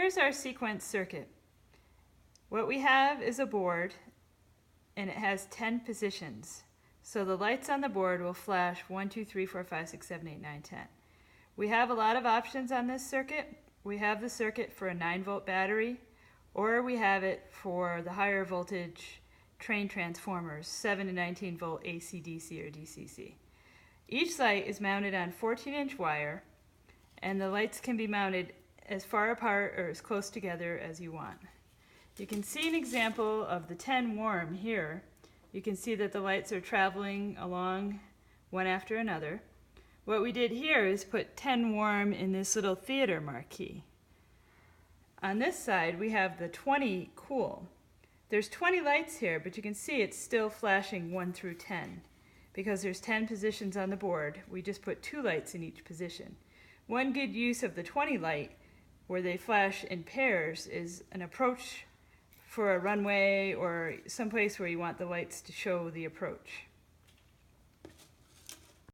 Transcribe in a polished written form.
Here's our sequence circuit. What we have is a board and it has 10 positions. So the lights on the board will flash 1, 2, 3, 4, 5, 6, 7, 8, 9, 10. We have a lot of options on this circuit. We have the circuit for a 9-volt battery, or we have it for the higher voltage train transformers, 7 to 19 volt AC, DC, or DCC. Each light is mounted on 14-inch wire, and the lights can be mounted as far apart or as close together as you want. You can see an example of the 10 warm here. You can see that the lights are traveling along one after another. What we did here is put 10 warm in this little theater marquee. On this side we have the 20 cool. There's 20 lights here, but you can see it's still flashing 1 through 10. Because there's 10 positions on the board, we just put 2 lights in each position. One good use of the 20 light, where they flash in pairs, is an approach for a runway or someplace where you want the lights to show the approach.